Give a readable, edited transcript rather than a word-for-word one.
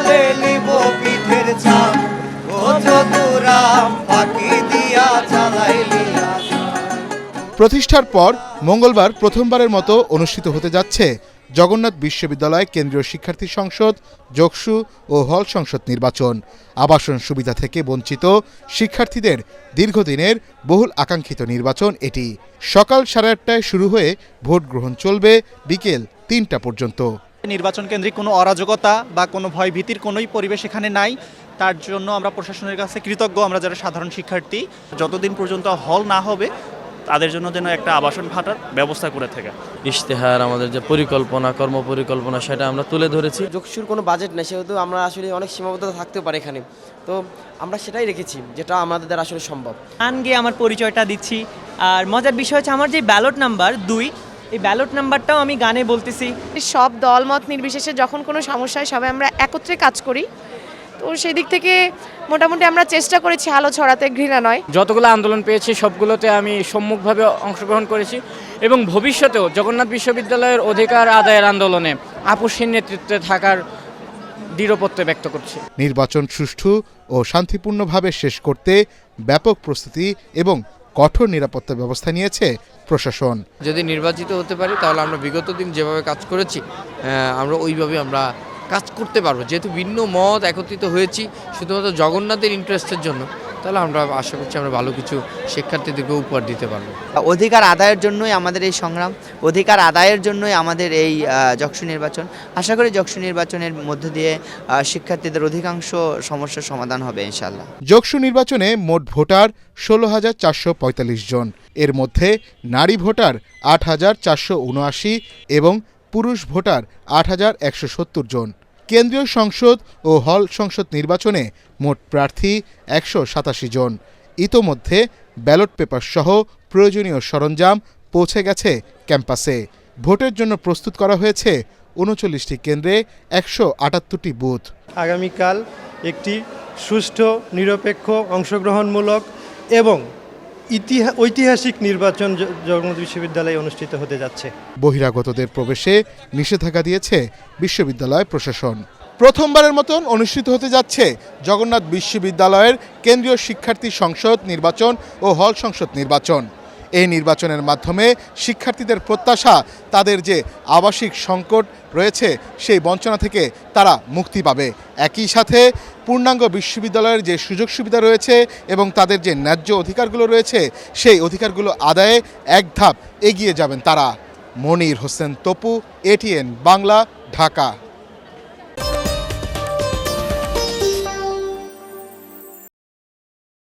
তুলে নিব পিঠের ছাপ, ও চতুরাম ফাঁকি দিয়া চালাইলি আসাম। প্রতিষ্ঠার পর মঙ্গলবার প্রথমবারের মতো অনুষ্ঠিত হতে যাচ্ছে জগন্নাথ বিশ্ববিদ্যালয় কেন্দ্রীয় শিক্ষার্থী সংসদ, যোগসু ও হল সংসদ নির্বাচন। আবাসন সুবিধা থেকে বঞ্চিত শিক্ষার্থীদের দীর্ঘদিনের বহুল আকাঙ্ক্ষিত নির্বাচন এটি। সকাল 8:30টায় শুরু হয়ে ভোট গ্রহণ চলবে বিকেল 3টা পর্যন্ত। নির্বাচন কেন্দ্রিক কোনো অরাজকতা বা কোনো ভয়ভীতির কোনোই পরিবেশ এখানে নাই। তার জন্য আমরা প্রশাসনের কাছে কৃতজ্ঞ। আমরা যারা সাধারণ শিক্ষার্থী, যতদিন পর্যন্ত হল না হবে তাদের জন্য যেন একটা আবাসন ভাতার ব্যবস্থা করে থাকে। ইশতেহার, আমাদের যে পরিকল্পনা, কর্মপরিকল্পনা, সেটা আমরা তুলে ধরেছি। যোগসুর কোনো বাজেট নেই, সেহেতু আমরা আসলে অনেক সীমাবদ্ধতা থাকতে পারে এখানে, তো আমরা সেটাই রেখেছি যেটা আমাদের দ্বারা আসলে সম্ভব। গান গিয়ে আমার পরিচয়টা দিচ্ছি। আর মজার বিষয় হচ্ছে আমার যে ব্যালট নাম্বার 2, এই ব্যালট নাম্বারটাও আমি গানে বলতেছি। সব দলমত নির্বিশেষে যখন কোনো সমস্যা হয় সবাই আমরা একত্রে কাজ করি, তো সেই দিক থেকে মোটামুটি আমরা চেষ্টা করেছি আলো ছড়াতে, ঘৃণা নয়। যতগুলো আন্দোলন পেয়েছি সবগুলোতে আমি সম্মুখভাবে অংশগ্রহণ করেছি এবং ভবিষ্যতেও জগন্নাথ বিশ্ববিদ্যালয়ের অধিকার আদায়ের আন্দোলনে আপসহীন নেতৃত্বে থাকার দৃঢ় প্রত্যয় ব্যক্ত করছি। নির্বাচন সুষ্ঠু ও শান্তিপূর্ণভাবে শেষ করতে ব্যাপক প্রস্তুতি এবং কঠোর নিরাপত্তা ব্যবস্থা নিয়েছে প্রশাসন। যদি নির্বাচিত হতে পারি তাহলে আমরা বিগত দিন যেভাবে কাজ করেছি আমরা ওইভাবে আমরা কাজ করতে পারবো। যেহেতু ভিন্ন মত একত্রিত হয়েছি শুধুমাত্র জগন্নাথের ইন্টারেস্টের জন্য, তাহলে আমরা আশা করছি আমরা ভালো কিছু শিক্ষার্থীদেরকে উপহার দিতে পারবো। অধিকার আদায়ের জন্যই আমাদের এই সংগ্রাম, অধিকার আদায়ের জন্যই আমাদের এই যক্ষু নির্বাচন। আশা করি যক্ষু নির্বাচনের মধ্য দিয়ে শিক্ষার্থীদের অধিকাংশ সমস্যার সমাধান হবে ইনশাআল্লাহ। যক্ষু নির্বাচনে মোট ভোটার 16,445 জন। এর মধ্যে নারী ভোটার 8,479 এবং পুরুষ ভোটার 8,170 জন। কেন্দ্রীয় সংসদ ও হল সংসদ নির্বাচনে মোট প্রার্থী 187 জন। ইতোমধ্যে ব্যালট পেপার সহ প্রয়োজনীয় সরঞ্জাম পৌঁছে গেছে ক্যাম্পাসে। ভোটের জন্য প্রস্তুত করা হয়েছে 39টি কেন্দ্রে 178টি বুথ। আগামীকাল একটি সুষ্ঠু, নিরপেক্ষ, অংশগ্রহণমূলক এবং ঐতিহাসিক নির্বাচন জগন্নাথ বিশ্ববিদ্যালয়ে অনুষ্ঠিত হতে যাচ্ছে। বহিরাগতদের প্রবেশে নিষেধাজ্ঞা দিয়েছে বিশ্ববিদ্যালয় প্রশাসন। প্রথমবারের মতন অনুষ্ঠিত হতে যাচ্ছে জগন্নাথ বিশ্ববিদ্যালয়ের কেন্দ্রীয় শিক্ষার্থী সংসদ নির্বাচন ও হল সংসদ নির্বাচন। এই নির্বাচনের মাধ্যমে শিক্ষার্থীদের প্রত্যাশা তাদের যে আবাসিক সংকট রয়েছে সেই বঞ্চনা থেকে তারা মুক্তি পাবে। একই সাথে পূর্ণাঙ্গ বিশ্ববিদ্যালয়ের যে সুযোগ সুবিধা রয়েছে এবং তাদের যে ন্যায্য অধিকারগুলো রয়েছে সেই অধিকারগুলো আদায়ে এক ধাপ এগিয়ে যাবেন তারা। মনির হোসেন তপু, ATN বাংলা, ঢাকা।